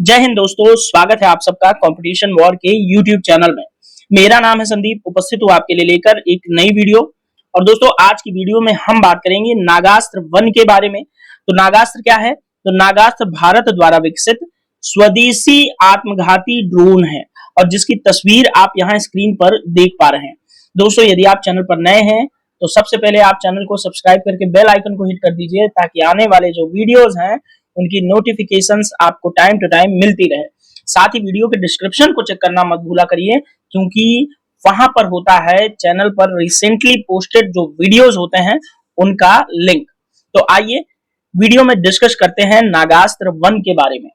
जय हिंद दोस्तों, स्वागत है आप सबका कंपटीशन वॉर के यूट्यूब चैनल में। मेरा नाम है संदीप, उपस्थित हूँ आपके लिए लेकर एक नई वीडियो। और दोस्तों आज की वीडियो में हम बात करेंगे नागास्त्र 1 के बारे में। तो नागास्त्र क्या है? तो नागास्त्र भारत द्वारा विकसित स्वदेशी आत्मघाती ड्रोन है और जिसकी तस्वीर आप यहाँ स्क्रीन पर देख पा रहे हैं। दोस्तों यदि आप चैनल पर नए हैं तो सबसे पहले आप चैनल को सब्सक्राइब करके बेल आइकन को हिट कर दीजिए ताकि आने वाले जो वीडियोज हैं उनकी नोटिफिकेशंस आपको टाइम टू टाइम मिलती रहे। साथ ही वीडियो के डिस्क्रिप्शन को चेक करना मत भूला करिए, क्योंकि वहां पर होता है चैनल पर रिसेंटली पोस्टेड जो वीडियोस होते हैं उनका लिंक। तो आइए वीडियो में डिस्कस करते हैं नागास्त्र 1 के बारे में।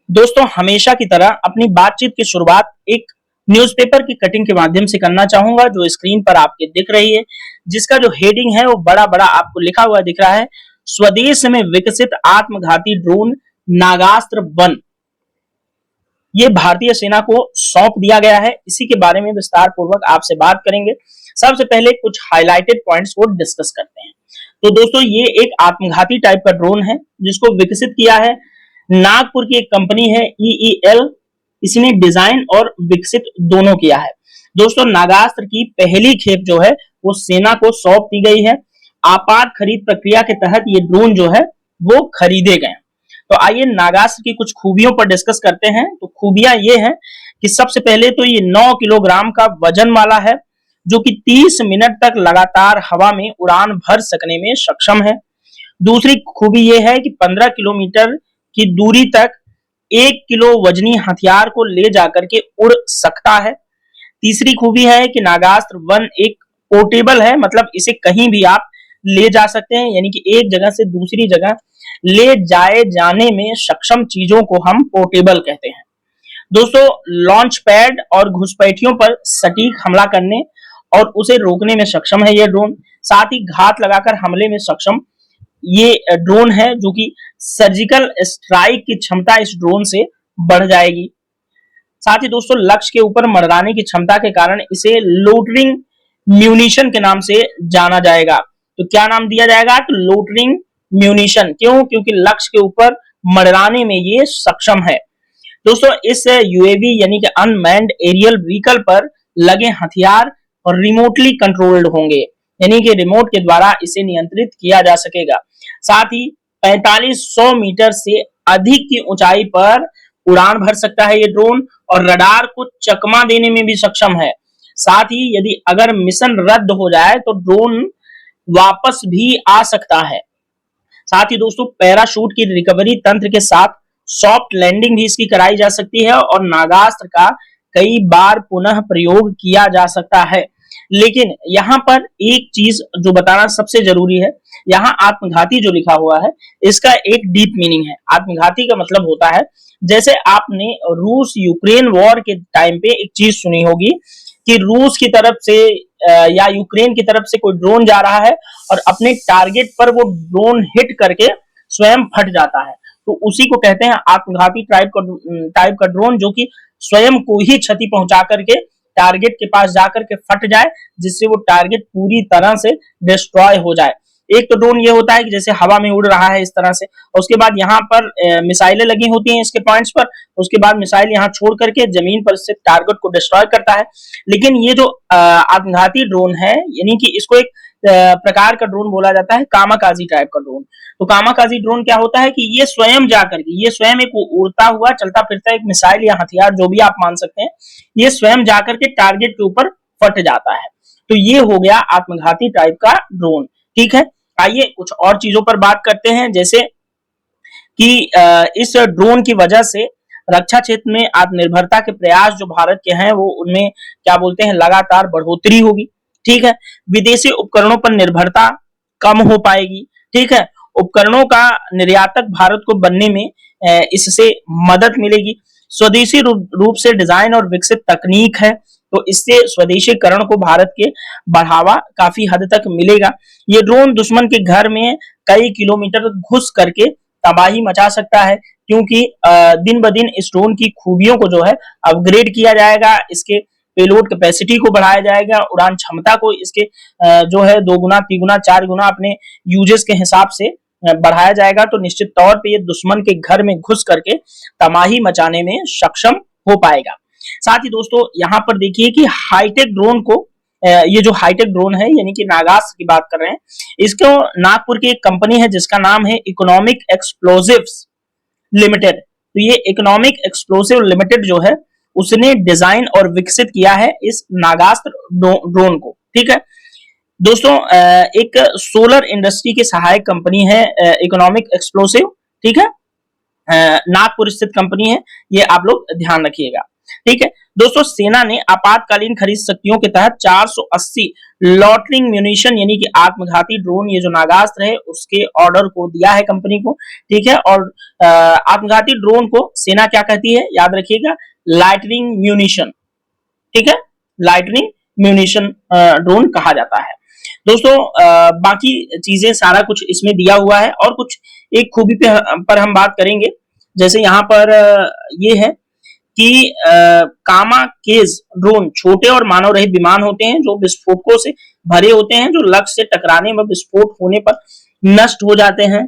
दोस्तों हमेशा की तरह अपनी बातचीत की शुरुआत एक न्यूज़पेपर की कटिंग के माध्यम से करना चाहूंगा जो स्क्रीन पर आपके दिख रही है, जिसका जो हेडिंग है वो बड़ा बड़ा आपको लिखा हुआ दिख रहा है, स्वदेश में विकसित आत्मघाती ड्रोन नागास्त्र 1। ये भारतीय सेना को सौंप दिया गया है। इसी के बारे में विस्तार पूर्वक आपसे बात करेंगे। सबसे पहले कुछ हाइलाइटेड पॉइंट्स को डिस्कस करते हैं। तो दोस्तों ये एक आत्मघाती टाइप का ड्रोन है जिसको विकसित किया है नागपुर की एक कंपनी है EEL। इसने डिजाइन और विकसित दोनों किया है। दोस्तों नागास्त्र की पहली खेप जो है वो सेना को सौंप दी गई है। आपात खरीद प्रक्रिया के तहत ये ड्रोन जो है वो खरीदे गए। तो आइए नागास्त्र की कुछ खूबियों पर डिस्कस करते हैं। तो खूबियां ये हैं कि सबसे पहले तो ये 9 किलोग्राम का वजन वाला है जो कि 30 मिनट तक लगातार हवा में उड़ान भर सकने में सक्षम है। दूसरी खूबी ये है कि 15 किलोमीटर की दूरी तक 1 किलो वजनी हथियार को ले जाकर के उड़ सकता है। तीसरी खूबी है कि नागास्त्र 1 एक पोर्टेबल है, मतलब इसे कहीं भी आप ले जा सकते हैं, यानी कि एक जगह से दूसरी जगह ले जाए जाने में सक्षम चीजों को हम पोर्टेबल कहते हैं। दोस्तों लॉन्च पैड और घुसपैठियों पर सटीक हमला करने और उसे रोकने में सक्षम है ये ड्रोन। साथ ही घात लगाकर हमले में सक्षम ये ड्रोन है जो कि सर्जिकल स्ट्राइक की क्षमता इस ड्रोन से बढ़ जाएगी। साथ ही दोस्तों लक्ष्य के ऊपर मर्दाने की क्षमता के कारण इसे लोटरिंग म्यूनिशन के नाम से जाना जाएगा। तो क्या नाम दिया जाएगा? तो लोटरिंग म्यूनिशन। क्यों? क्योंकि लक्ष्य के ऊपर मर्दाने में ये सक्षम है। दोस्तों इस यूएवी यानी कि अनमैन्ड एरियल व्हीकल पर लगे हथियार और रिमोटली कंट्रोल्ड होंगे, यानी कि रिमोट के द्वारा इसे नियंत्रित किया जा सकेगा। साथ ही 4500 मीटर से अधिक की ऊंचाई पर उड़ान भर सकता है ये ड्रोन और रडार को चकमा देने में भी सक्षम है। साथ ही यदि अगर मिशन रद्द हो जाए तो ड्रोन वापस भी आ सकता है। साथ ही दोस्तों पैराशूट की रिकवरी तंत्र के साथ सॉफ्ट लैंडिंग भी इसकी कराई जा सकती है और नागास्त्र का कई बार पुनः प्रयोग किया जा सकता है। लेकिन यहाँ पर एक चीज जो बताना सबसे जरूरी है, यहाँ आत्मघाती जो लिखा हुआ है इसका एक डीप मीनिंग है। आत्मघाती का मतलब होता है, जैसे आपने रूस यूक्रेन वॉर के टाइम पे एक चीज सुनी होगी कि रूस की तरफ से या यूक्रेन की तरफ से कोई ड्रोन जा रहा है और अपने टारगेट पर वो ड्रोन हिट करके स्वयं फट जाता है। तो उसी को कहते हैं आत्मघाती टाइप का ड्रोन, जो कि स्वयं को ही क्षति पहुंचा करके टारगेट के पास जाकर के फट जाए, जिससे वो टारगेट पूरी तरह से डिस्ट्रॉय हो जाए। एक तो ड्रोन ये होता है कि जैसे हवा में उड़ रहा है इस तरह से, और उसके बाद यहाँ पर मिसाइलें लगी होती हैं इसके पॉइंट्स पर, उसके बाद मिसाइल यहाँ छोड़ करके जमीन पर से टारगेट को डिस्ट्रॉय करता है। लेकिन ये जो आत्मघाती ड्रोन है, यानी कि इसको एक प्रकार का ड्रोन बोला जाता है कामाकाजी टाइप का ड्रोन। तो कामाकाजी ड्रोन क्या होता है कि ये स्वयं जाकर के, ये स्वयं एक उड़ता हुआ चलता फिरता एक मिसाइल या हथियार जो भी आप मान सकते हैं, ये स्वयं जाकर के टारगेट के ऊपर फट जाता है। तो ये हो गया आत्मघाती टाइप का ड्रोन। ठीक है, आइए कुछ और चीजों पर बात करते हैं, जैसे कि इस ड्रोन की वजह से रक्षा क्षेत्र में आत्मनिर्भरता के प्रयास जो भारत के हैं वो उनमें क्या बोलते हैं लगातार बढ़ोतरी होगी। ठीक है, विदेशी उपकरणों पर निर्भरता कम हो पाएगी। ठीक है, उपकरणों का निर्यातक भारत को बनने में इससे मदद मिलेगी। स्वदेशी रूप से डिजाइन और विकसित तकनीक है, तो इससे स्वदेशीकरण को भारत के बढ़ावा काफी हद तक मिलेगा। ये ड्रोन दुश्मन के घर में कई किलोमीटर घुस करके तबाही मचा सकता है, क्योंकि दिन ब दिन इस ड्रोन की खूबियों को जो है अपग्रेड किया जाएगा, इसके पेलोड कैपेसिटी को बढ़ाया जाएगा, उड़ान क्षमता को इसके जो है 2 गुना 3 गुना 4 गुना अपने यूजेस के हिसाब से बढ़ाया जाएगा तो निश्चित तौर पे ये दुश्मन के घर में घुस करके तबाही मचाने में सक्षम हो पाएगा। साथ ही दोस्तों यहाँ पर देखिए कि हाईटेक ड्रोन को ये जो हाईटेक ड्रोन है यानी कि नागास्त्र की बात कर रहे हैं, इसको नागपुर की एक कंपनी है जिसका नाम है इकोनॉमिक एक्सप्लोजिव्स लिमिटेड। तो ये इकोनॉमिक एक्सप्लोसिव लिमिटेड जो है उसने डिजाइन और विकसित किया है इस नागास्त्र ड्रोन को। ठीक है दोस्तों, एक सोलर इंडस्ट्री की सहायक कंपनी है इकोनॉमिक एक्सप्लोसिव। ठीक है, नागपुर स्थित कंपनी है, ये आप लोग ध्यान रखिएगा। ठीक है दोस्तों, सेना ने आपातकालीन खरीद शक्तियों के तहत 480 लॉटरिंग म्यूनिशन यानी कि आत्मघाती ड्रोन, ये जो नागास्त्र है उसके ऑर्डर को दिया है कंपनी को। ठीक है, और आत्मघाती ड्रोन को सेना क्या कहती है याद रखिएगा, लाइटनिंग म्यूनिशन। ठीक है, लाइटनिंग म्यूनिशन ड्रोन कहा जाता है। दोस्तों बाकी चीजें सारा कुछ इसमें दिया हुआ है और कुछ एक खूबी पर हम बात करेंगे। जैसे यहाँ पर ये है कि कामा केज ड्रोन छोटे और मानव रहित विमान होते हैं जो विस्फोटकों से भरे होते हैं, जो लक्ष्य से टकराने व विस्फोट होने पर नष्ट हो जाते हैं।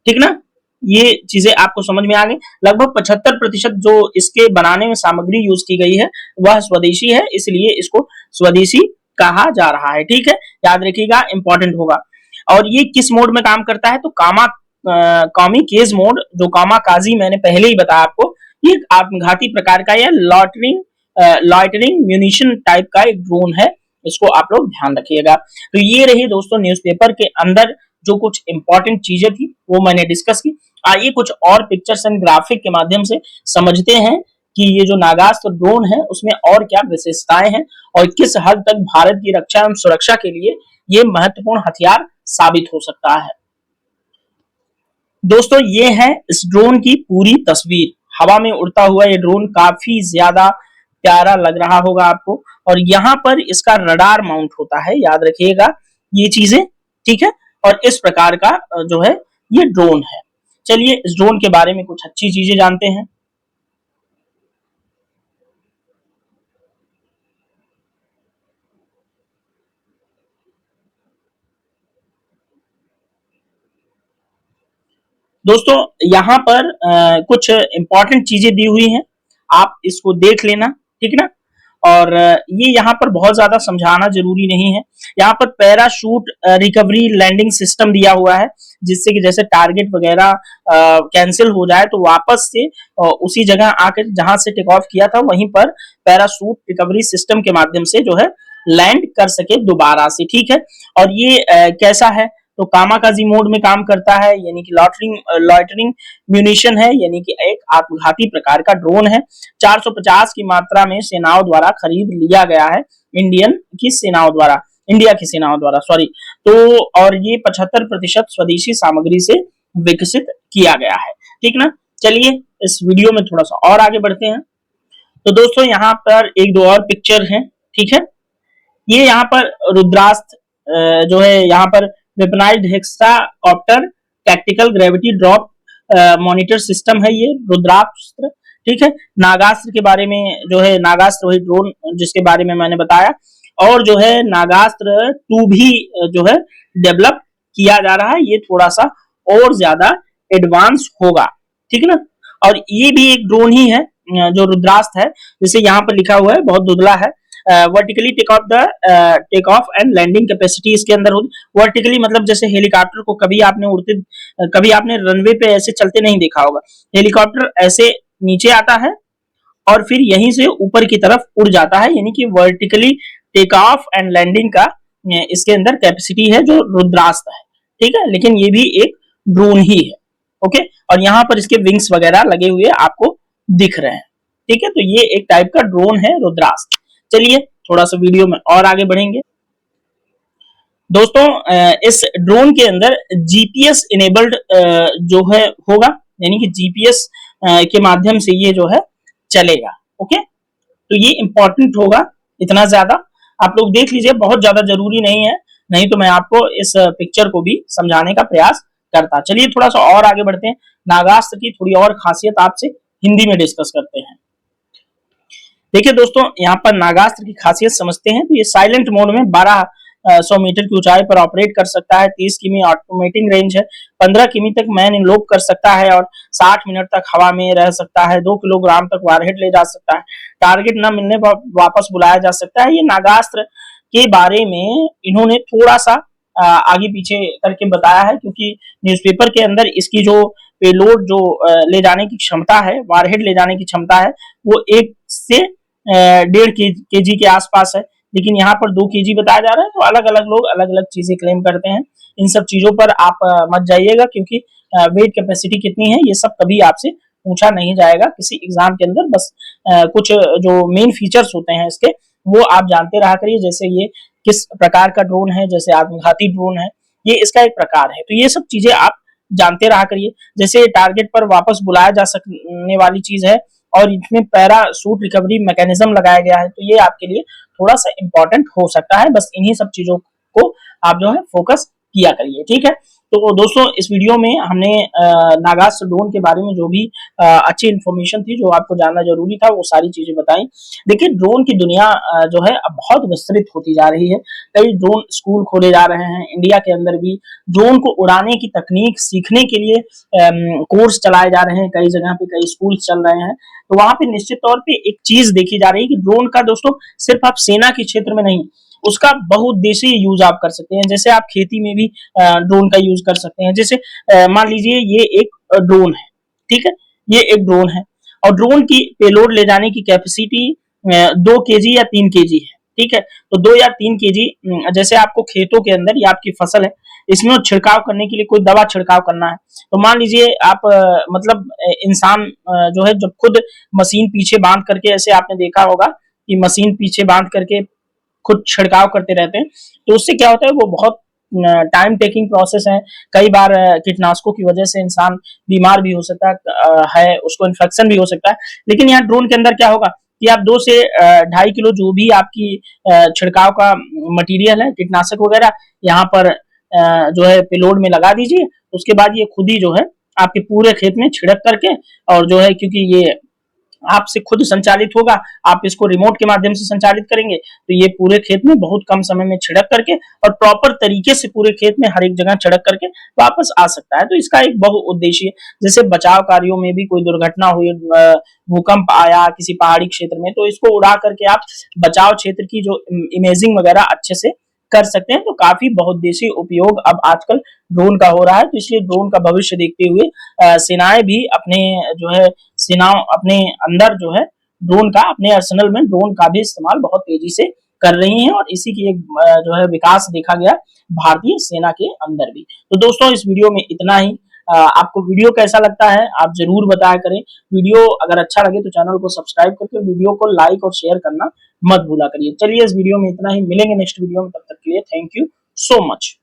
ठीक ना, ये चीजें आपको समझ में आ गई। लगभग 75% जो इसके बनाने में सामग्री यूज की गई है वह स्वदेशी है, इसलिए इसको स्वदेशी कहा जा रहा है। ठीक है, याद रखिएगा, इंपॉर्टेंट होगा। और ये किस मोड में काम करता है, तो कामी केज मोड, जो कामा काजी मैंने पहले ही बताया आपको, ये आत्मघाती प्रकार का या लॉइटरिंग म्यूनिशन टाइप का एक ड्रोन है, इसको आप लोग ध्यान रखिएगा। तो ये रही दोस्तों न्यूज़पेपर के अंदर जो कुछ इंपॉर्टेंट चीजें थी वो मैंने डिस्कस की। आइए कुछ और पिक्चर्स एंड ग्राफिक के माध्यम से समझते हैं कि ये जो नागास्त्र ड्रोन है उसमें और क्या विशेषताएं हैं और किस हद तक भारत की रक्षा एवं सुरक्षा के लिए ये महत्वपूर्ण हथियार साबित हो सकता है। दोस्तों ये है इस ड्रोन की पूरी तस्वीर। हवा में उड़ता हुआ ये ड्रोन काफी ज्यादा प्यारा लग रहा होगा आपको, और यहाँ पर इसका रडार माउंट होता है, याद रखिएगा ये चीजें। ठीक है, और इस प्रकार का जो है ये ड्रोन है। चलिए इस ड्रोन के बारे में कुछ अच्छी चीजें जानते हैं। दोस्तों यहाँ पर कुछ इंपॉर्टेंट चीजें दी हुई हैं, आप इसको देख लेना। ठीक ना, और ये यहाँ पर बहुत ज्यादा समझाना जरूरी नहीं है। यहाँ पर पैराशूट रिकवरी लैंडिंग सिस्टम दिया हुआ है, जिससे कि जैसे टारगेट वगैरह कैंसिल हो जाए तो वापस से उसी जगह आकर जहां से टेक ऑफ किया था वहीं पर पैराशूट रिकवरी सिस्टम के माध्यम से जो है लैंड कर सके दोबारा से। ठीक है, और ये कैसा है, तो कामाकाजी मोड में काम करता है, यानी कि लॉइटरिंग म्यूनिशन है, यानी कि एक आत्मघाती प्रकार का ड्रोन है। 450 की मात्रा में सेनाओं द्वारा खरीद लिया गया है, इंडिया की सेनाओं द्वारा सॉरी। तो और ये 75% स्वदेशी सामग्री से विकसित किया गया है। ठीक ना, चलिए इस वीडियो में थोड़ा सा और आगे बढ़ते हैं। तो दोस्तों यहाँ पर एक दो और पिक्चर हैं। ठीक है, ये यहाँ पर रुद्रास्त्र जो है, यहाँ पर weaponised hexacopter tactical gravity drop monitor system है ये रुद्रास्त्र। ठीक है, नागास्त्र के बारे में जो है, नागास्त्र वही ड्रोन जिसके बारे में मैंने बताया, और जो है नागास्त्र 2 भी जो है डेवलप किया जा रहा है, ये थोड़ा सा और ज्यादा एडवांस होगा। ठीक है ना, और ये भी एक ड्रोन ही है जो रुद्रास्त्र है, जैसे यहाँ पर लिखा हुआ है, बहुत दुबला है। Vertically take off and landing capacity इसके अंदर होगी। वर्टिकली मतलब जैसे हेलीकॉप्टर को कभी आपने रनवे पे ऐसे चलते नहीं देखा होगा, हेलीकॉप्टर ऐसे नीचे आता है और फिर यहीं से ऊपर की तरफ उड़ जाता है, यानी कि vertically take off and landing का इसके अंदर कैपेसिटी है जो रुद्रास्त्र है। ठीक है, लेकिन ये भी एक ड्रोन ही है। ओके, और यहाँ पर इसके विंग्स वगैरह लगे हुए आपको दिख रहे हैं। ठीक है, तो ये एक टाइप का ड्रोन है रुद्रास्त्र। चलिए थोड़ा सा वीडियो में और आगे बढ़ेंगे। दोस्तों इस ड्रोन के अंदर जीपीएस इनेबल्ड जो है होगा, यानी कि जीपीएस के माध्यम से ये जो है चलेगा। ओके, तो ये इंपॉर्टेंट होगा, इतना ज्यादा आप लोग देख लीजिए, बहुत ज्यादा जरूरी नहीं है, नहीं तो मैं आपको इस पिक्चर को भी समझाने का प्रयास करता। चलिए थोड़ा सा और आगे बढ़ते हैं, नागास्त्र की थोड़ी और खासियत आपसे हिंदी में डिस्कस करते हैं। देखिए दोस्तों यहाँ पर नागास्त्र की खासियत समझते हैं। तो ये साइलेंट मोड में 12 100 मीटर की ऊंचाई पर ऑपरेट कर सकता है। 30 किमी ऑटोमेटिक रेंज है। 15 किमी तक मैन इन लोप कर सकता है और 60 मिनट तक हवा में रह सकता है। 2 किलोग्राम तक वारहेड ले जा सकता है। टारगेट न मिलने पर वापस बुलाया जा सकता है। ये नागास्त्र के बारे में इन्होंने थोड़ा सा आगे पीछे करके बताया है, क्योंकि न्यूज़पेपर के अंदर इसकी जो पेलोड जो ले जाने की क्षमता है, वारहेड ले जाने की क्षमता है, वो 1 से 1.5 केजी के आसपास है, लेकिन यहाँ पर 2 केजी बताया जा रहा है। तो अलग अलग लोग अलग अलग चीजें क्लेम करते हैं। इन सब चीजों पर आप मत जाइएगा, क्योंकि वेट कैपेसिटी कितनी है ये सब कभी आपसे पूछा नहीं जाएगा किसी एग्जाम के अंदर। बस कुछ जो मेन फीचर्स होते हैं इसके, वो आप जानते रहा करिए। जैसे ये किस प्रकार का ड्रोन है, जैसे आत्मघाती ड्रोन है, ये इसका एक प्रकार है। तो ये सब चीजें आप जानते रहा करिए। जैसे टारगेट पर वापस बुलाया जा सकने वाली चीज है और इसमें पैराशूट रिकवरी मैकेनिज्म लगाया गया है, तो ये आपके लिए थोड़ा सा इंपॉर्टेंट हो सकता है। बस इन्हीं सब चीजों को आप जो है फोकस किया करिए, ठीक है। तो दोस्तों, इस वीडियो में हमने नागास्त्र ड्रोन के बारे में जो भी अच्छी इन्फॉर्मेशन थी, जो आपको जानना जरूरी था, वो सारी चीजें बताई। देखिए, ड्रोन की दुनिया जो है अब बहुत विस्तृत होती जा रही है। कई ड्रोन स्कूल खोले जा रहे हैं। इंडिया के अंदर भी ड्रोन को उड़ाने की तकनीक सीखने के लिए कोर्स चलाए जा रहे हैं। कई जगह पे कई स्कूल चल रहे हैं। तो वहां पे निश्चित तौर पे एक चीज देखी जा रही है कि ड्रोन का दोस्तों सिर्फ आप सेना के क्षेत्र में नहीं, उसका बहुउद्देशीय यूज आप कर सकते हैं। जैसे आप खेती में भी ड्रोन का यूज कर सकते हैं। जैसे मान लीजिए ये एक ड्रोन है, ठीक है, ये एक ड्रोन है और ड्रोन की पेलोड ले जाने की कैपेसिटी 2 केजी या 3 केजी है, ठीक है। तो 2 या 3 केजी, जैसे आपको खेतों के अंदर, या आपकी फसल है, इसमें छिड़काव करने के लिए कोई दवा छिड़काव करना है, तो मान लीजिए आप मतलब इंसान जो है जब खुद मशीन पीछे बांध करके, ऐसे आपने देखा होगा कि मशीन पीछे बांध करके खुद छिड़काव करते रहते हैं, तो उससे क्या होता है, वो बहुत टाइम टेकिंग प्रोसेस है। कई बार कीटनाशकों की वजह से इंसान बीमार भी हो सकता है, उसको इन्फेक्शन भी हो सकता है। लेकिन यहाँ ड्रोन के अंदर क्या होगा कि आप 2 से 2.5 किलो जो भी आपकी छिड़काव का मटेरियल है, कीटनाशक वगैरह, यहाँ पर जो है पेलोड में लगा दीजिए। उसके बाद ये खुद ही जो है आपके पूरे खेत में छिड़क करके, और जो है क्योंकि ये आपसे खुद संचालित होगा, आप इसको रिमोट के माध्यम से संचालित करेंगे, तो ये पूरे खेत में बहुत कम समय में छिड़क करके और प्रॉपर तरीके से पूरे खेत में हर एक जगह छिड़क करके वापस आ सकता है। तो इसका एक बहुउद्देशीय, जैसे बचाव कार्यों में भी कोई दुर्घटना हुई, भूकंप आया किसी पहाड़ी क्षेत्र में, तो इसको उड़ा करके आप बचाव क्षेत्र की जो इमेजिंग वगैरह अच्छे से कर सकते हैं। तो काफी बहुउद्देशीय उपयोग अब आजकल ड्रोन का हो रहा है। तो इसलिए ड्रोन का भविष्य देखते हुए सेनाएं भी अपने जो है सेनाओं अपने अंदर जो है ड्रोन का, अपने अर्सेनल में ड्रोन का भी इस्तेमाल बहुत तेजी से कर रही हैं, और इसी की एक जो है विकास देखा गया भारतीय सेना के अंदर भी। तो दोस्तों, इस वीडियो में इतना ही। आपको वीडियो कैसा लगता है आप जरूर बताया करें। वीडियो अगर अच्छा लगे तो चैनल को सब्सक्राइब करके वीडियो को लाइक और शेयर करना मत भूला करिए। चलिए, इस वीडियो में इतना ही। मिलेंगे नेक्स्ट वीडियो में, तब तक के लिए थैंक यू सो मच।